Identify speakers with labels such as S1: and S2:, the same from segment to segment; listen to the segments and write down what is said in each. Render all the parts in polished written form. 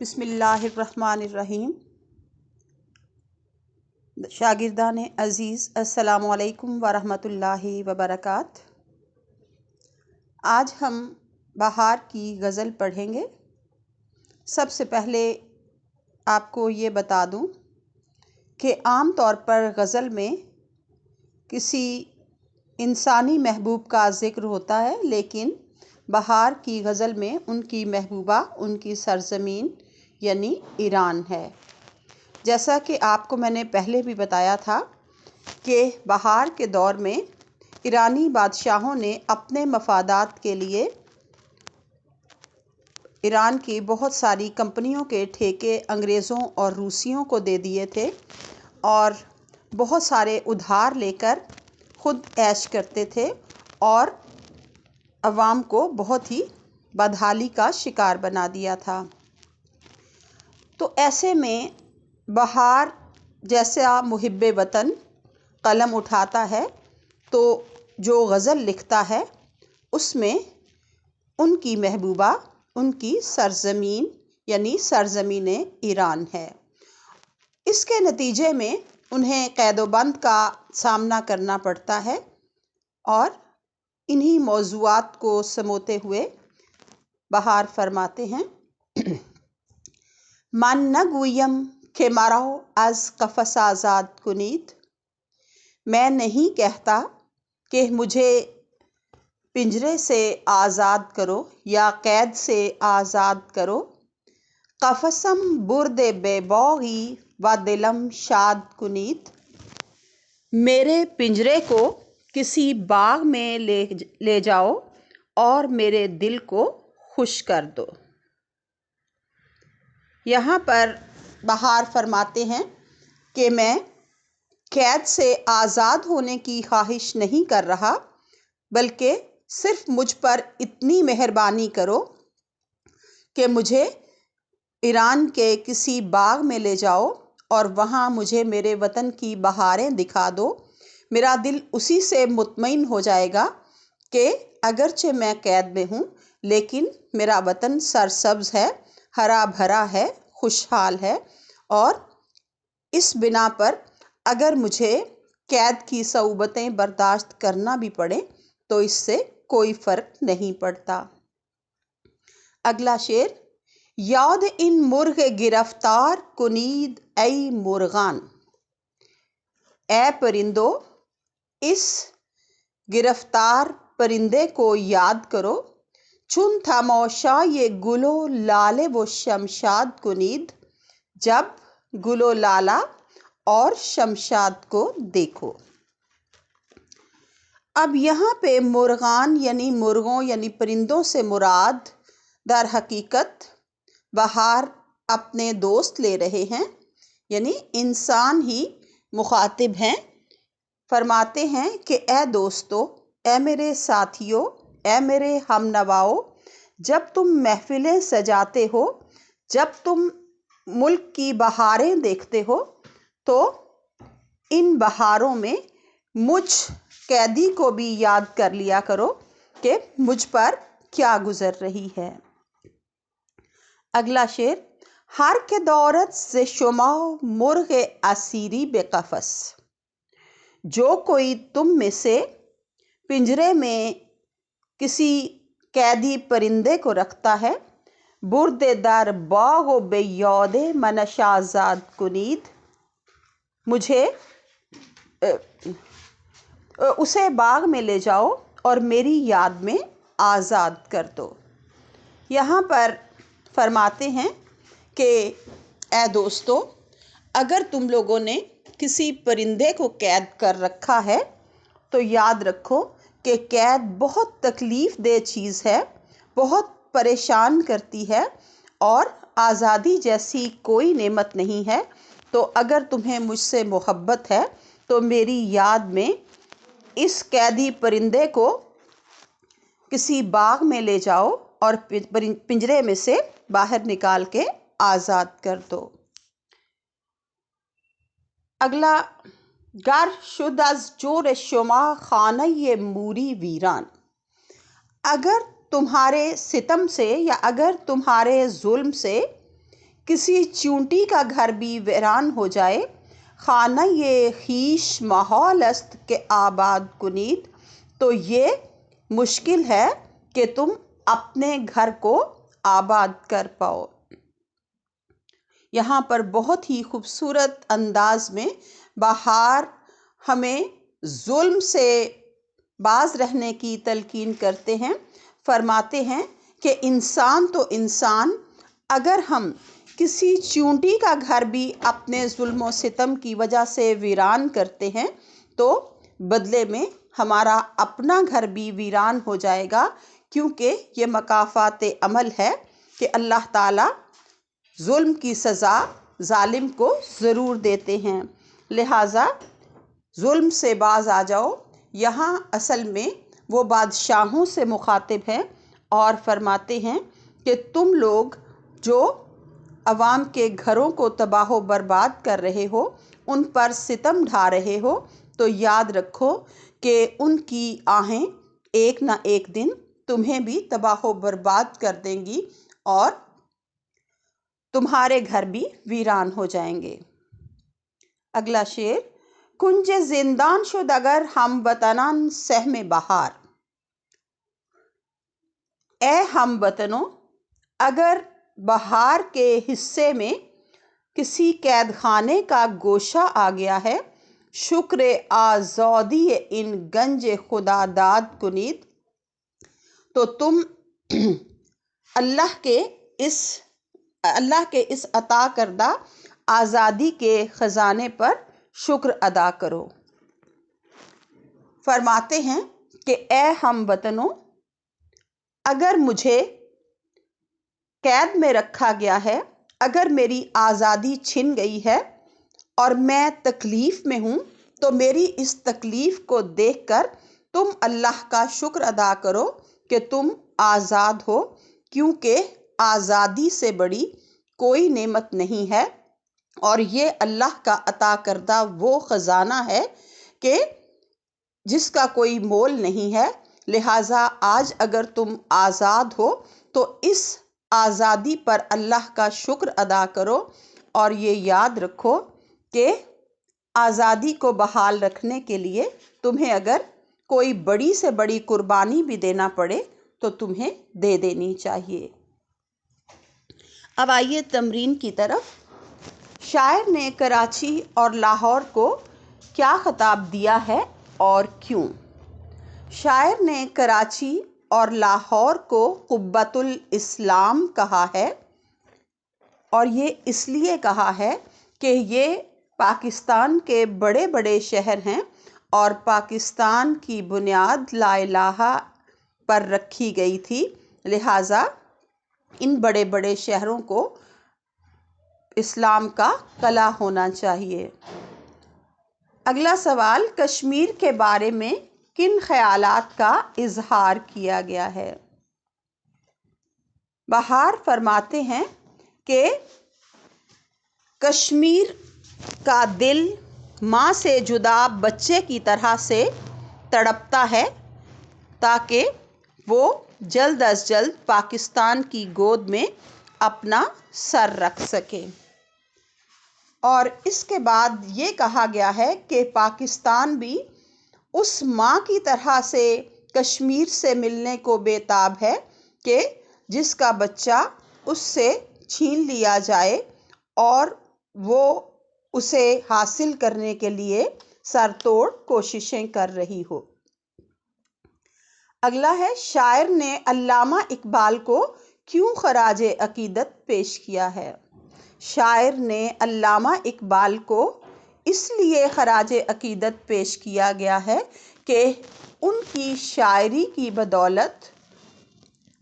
S1: بسم اللہ الرحمن الرحیم۔ شاگردان عزیز، السلام علیکم ورحمۃ اللہ وبرکاتہ۔ آج ہم بہار کی غزل پڑھیں گے۔ سب سے پہلے آپ کو یہ بتا دوں کہ عام طور پر غزل میں کسی انسانی محبوب کا ذکر ہوتا ہے، لیکن بہار کی غزل میں ان کی محبوبہ، ان کی سرزمین یعنی ایران ہے۔ جیسا کہ آپ کو میں نے پہلے بھی بتایا تھا کہ بہار کے دور میں ایرانی بادشاہوں نے اپنے مفادات کے لیے ایران کی بہت ساری کمپنیوں کے ٹھیکے انگریزوں اور روسیوں کو دے دیے تھے اور بہت سارے ادھار لے کر خود عیش کرتے تھے اور عوام کو بہت ہی بدحالی کا شکار بنا دیا تھا۔ تو ایسے میں بہار جیسا محب وطن قلم اٹھاتا ہے تو جو غزل لکھتا ہے اس میں ان کی محبوبہ، ان کی سرزمین یعنی سرزمین ایران ہے۔ اس کے نتیجے میں انہیں قید و بند کا سامنا کرنا پڑتا ہے اور انہی موضوعات کو سموتے ہوئے بہار فرماتے ہیں: من نگویم کہ مرا از قفس آزاد کنید، میں نہیں کہتا کہ مجھے پنجرے سے آزاد کرو یا قید سے آزاد کرو۔ قفسم برد بے باغی و دلم شاد کنید، میرے پنجرے کو کسی باغ میں لے جاؤ اور میرے دل کو خوش کر دو۔ یہاں پر بہار فرماتے ہیں کہ میں قید سے آزاد ہونے کی خواہش نہیں کر رہا، بلکہ صرف مجھ پر اتنی مہربانی کرو کہ مجھے ایران کے کسی باغ میں لے جاؤ اور وہاں مجھے میرے وطن کی بہاریں دکھا دو۔ میرا دل اسی سے مطمئن ہو جائے گا کہ اگرچہ میں قید میں ہوں لیکن میرا وطن سرسبز ہے، ہرا بھرا ہے، خوشحال ہے، اور اس بنا پر اگر مجھے قید کی صعوبتیں برداشت کرنا بھی پڑے تو اس سے کوئی فرق نہیں پڑتا۔ اگلا شعر: یاد ان مرغ گرفتار کنید ای مرغان، اے پرندو اس گرفتار پرندے کو یاد کرو۔ چون تماشائے گل و لالے و شمشاد کنید، جب گل و لالہ اور شمشاد کو دیکھو۔ اب یہاں پہ مرغان یعنی مرغوں یعنی پرندوں سے مراد در حقیقت بہار اپنے دوست لے رہے ہیں، یعنی انسان ہی مخاطب ہیں۔ فرماتے ہیں کہ اے دوستو، اے میرے ساتھیو، اے میرے ہم نواؤ، جب تم محفلیں سجاتے ہو، جب تم ملک کی بہاریں دیکھتے ہو تو ان بہاروں میں مجھ قیدی کو بھی یاد کر لیا کرو کہ مجھ پر کیا گزر رہی ہے۔ اگلا شعر: ہر کہ دارد ز شما مرغ اسیری بے قفس، جو کوئی تم میں سے پنجرے میں کسی قیدی پرندے کو رکھتا ہے، برد در باغ و بے یاد منش آزاد کنید، مجھے اسے باغ میں لے جاؤ اور میری یاد میں آزاد کر دو۔ یہاں پر فرماتے ہیں کہ اے دوستو، اگر تم لوگوں نے کسی پرندے کو قید کر رکھا ہے تو یاد رکھو کہ قید بہت تکلیف دہ چیز ہے، بہت پریشان کرتی ہے اور آزادی جیسی کوئی نعمت نہیں ہے۔ تو اگر تمہیں مجھ سے محبت ہے تو میری یاد میں اس قیدی پرندے کو کسی باغ میں لے جاؤ اور پنجرے میں سے باہر نکال کے آزاد کر دو۔ اگلا: گر شد از جور شما خانه موری ویران، اگر تمہارے ستم سے یا اگر تمہارے ظلم سے کسی چونٹی کا گھر بھی ویران ہو جائے، خانہ یہ خیش ماحول است کہ آباد کنید، تو یہ مشکل ہے کہ تم اپنے گھر کو آباد کر پاؤ۔ یہاں پر بہت ہی خوبصورت انداز میں بہار ہمیں ظلم سے باز رہنے کی تلقین کرتے ہیں۔ فرماتے ہیں کہ انسان تو انسان، اگر ہم کسی چونٹی کا گھر بھی اپنے ظلم و ستم کی وجہ سے ویران کرتے ہیں تو بدلے میں ہمارا اپنا گھر بھی ویران ہو جائے گا، کیونکہ یہ مکافات عمل ہے کہ اللہ تعالیٰ ظلم کی سزا ظالم کو ضرور دیتے ہیں۔ لہٰذا ظلم سے باز آ جاؤ۔ یہاں اصل میں وہ بادشاہوں سے مخاطب ہیں اور فرماتے ہیں کہ تم لوگ جو عوام کے گھروں کو تباہ و برباد کر رہے ہو، ان پر ستم ڈھا رہے ہو، تو یاد رکھو کہ ان کی آہیں ایک نہ ایک دن تمہیں بھی تباہ و برباد کر دیں گی اور تمہارے گھر بھی ویران ہو جائیں گے۔ اگلا شعر: کنج زندان شد اگر ہم وطنان سہم بہار۔ اے ہم وطنوں، اگر بہار کے حصے میں کسی قید خانے کا گوشہ آ گیا ہے، شکر آزادی ان گنج خدا داد کنید، تو تم اللہ کے اس عطا کردہ آزادی کے خزانے پر شکر ادا کرو۔ فرماتے ہیں کہ اے ہم وطنوں، اگر مجھے قید میں رکھا گیا ہے، اگر میری آزادی چھن گئی ہے اور میں تکلیف میں ہوں، تو میری اس تکلیف کو دیکھ کر تم اللہ کا شکر ادا کرو کہ تم آزاد ہو، کیونکہ آزادی سے بڑی کوئی نعمت نہیں ہے، اور یہ اللہ کا عطا کردہ وہ خزانہ ہے کہ جس کا کوئی مول نہیں ہے۔ لہٰذا آج اگر تم آزاد ہو تو اس آزادی پر اللہ کا شکر ادا کرو، اور یہ یاد رکھو کہ آزادی کو بحال رکھنے کے لیے تمہیں اگر کوئی بڑی سے بڑی قربانی بھی دینا پڑے تو تمہیں دے دینی چاہیے۔ اب آئیے تمرین کی طرف۔ شاعر نے کراچی اور لاہور کو کیا خطاب دیا ہے اور کیوں؟ شاعر نے کراچی اور لاہور کو قبۃ الاسلام کہا ہے، اور یہ اس لیے کہا ہے کہ یہ پاکستان کے بڑے بڑے شہر ہیں اور پاکستان کی بنیاد لا الہ پر رکھی گئی تھی، لہٰذا ان بڑے بڑے شہروں کو اسلام کا قلعہ ہونا چاہیے۔ اگلا سوال: کشمیر کے بارے میں کن خیالات کا اظہار کیا گیا ہے؟ بہار فرماتے ہیں کہ کشمیر کا دل ماں سے جدا بچے کی طرح سے تڑپتا ہے تاکہ وہ جلد از جلد پاکستان کی گود میں اپنا سر رکھ سکے۔ اور اس کے بعد یہ کہا گیا ہے کہ پاکستان بھی اس ماں کی طرح سے کشمیر سے ملنے کو بے تاب ہے کہ جس کا بچہ اس سے چھین لیا جائے اور وہ اسے حاصل کرنے کے لیے سر توڑ کوششیں کر رہی ہو۔ اگلا ہے: شاعر نے علامہ اقبال کو کیوں خراج عقیدت پیش کیا ہے؟ شاعر نے علامہ اقبال کو اس لیے خراج عقیدت پیش کیا گیا ہے کہ ان کی شاعری کی بدولت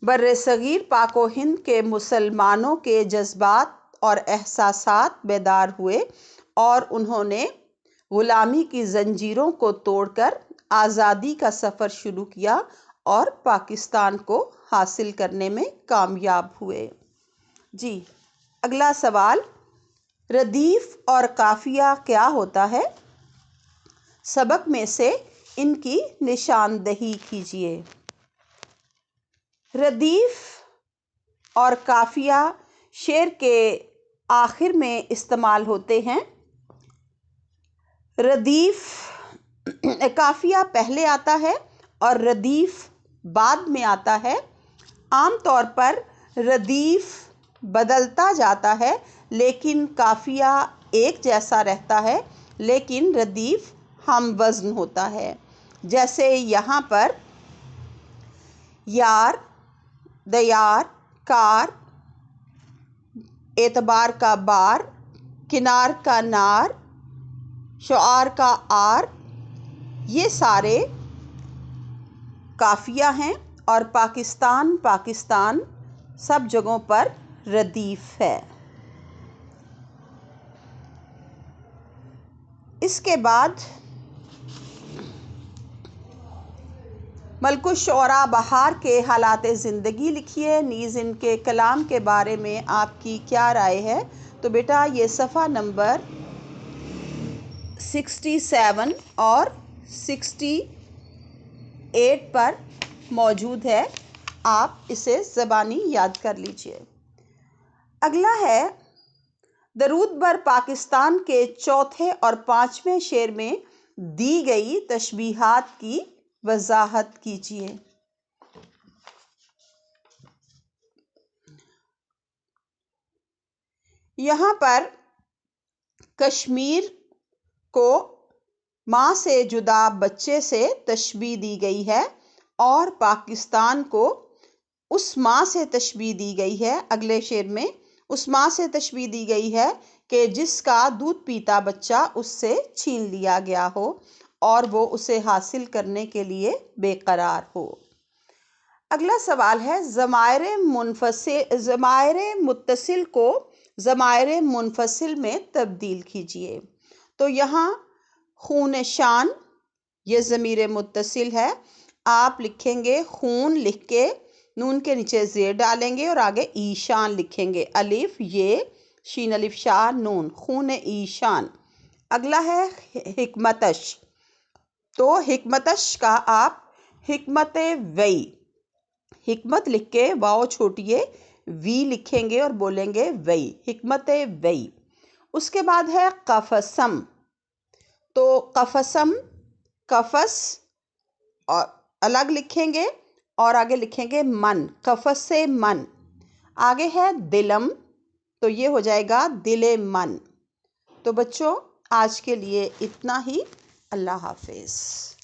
S1: برصغیر پاک و ہند کے مسلمانوں کے جذبات اور احساسات بیدار ہوئے اور انہوں نے غلامی کی زنجیروں کو توڑ کر آزادی کا سفر شروع کیا اور پاکستان کو حاصل کرنے میں کامیاب ہوئے۔ جی، اگلا سوال: ردیف اور قافیہ کیا ہوتا ہے؟ سبق میں سے ان کی نشاندہی کیجیے۔ ردیف اور قافیہ شعر کے آخر میں استعمال ہوتے ہیں۔ ردیف قافیہ پہلے آتا ہے اور ردیف بعد میں آتا ہے۔ عام طور پر ردیف بدلتا جاتا ہے لیکن قافیہ ایک جیسا رہتا ہے، لیکن ردیف ہم وزن ہوتا ہے۔ جیسے یہاں پر یار، دیار، کار، اعتبار کا بار، کنار کا نار، شعار کا آر، یہ سارے قافیہ ہیں اور پاکستان پاکستان سب جگہوں پر ردیف ہے۔ اس کے بعد ملک الشعراء بہار کے حالات زندگی لکھیے، نیز ان کے کلام کے بارے میں آپ کی کیا رائے ہے؟ تو بیٹا یہ صفحہ نمبر 67 اور 68 پر موجود ہے، آپ اسے زبانی یاد کر لیجئے۔ اگلا ہے درود بر پاکستان کے چوتھے اور پانچویں شعر میں دی گئی تشبیہات کی وضاحت کیجیے۔ یہاں پر کشمیر کو ماں سے جدا بچے سے تشبیہ دی گئی ہے اور پاکستان کو اس ماں سے تشبیہ دی گئی ہے۔ اگلے شعر میں اس ماں سے تشبیہ دی گئی ہے کہ جس کا دودھ پیتا بچہ اس سے چھین لیا گیا ہو اور وہ اسے حاصل کرنے کے لیے بے قرار ہو۔ اگلا سوال ہے ضمائر متصل کو ضمائر منفصل میں تبدیل کیجیے۔ تو یہاں خون شان یہ ضمیر متصل ہے، آپ لکھیں گے خون لکھ کے نون کے نیچے زیر ڈالیں گے اور آگے ایشان لکھیں گے، الف یہ شین الف شاہ نون، خون ایشان۔ اگلا ہے حکمتش، تو حکمتش کا آپ حکمت وئی، حکمت لکھ کے واو چھوٹیے وی لکھیں گے اور بولیں گے وئی، حکمت وئی۔ اس کے بعد ہے قفسم، تو قفسم قفس اور الگ لکھیں گے اور آگے لکھیں گے من، قفس سے من۔ آگے ہے دلم، تو یہ ہو جائے گا دل من۔ تو بچوں آج کے لیے اتنا ہی، اللہ حافظ۔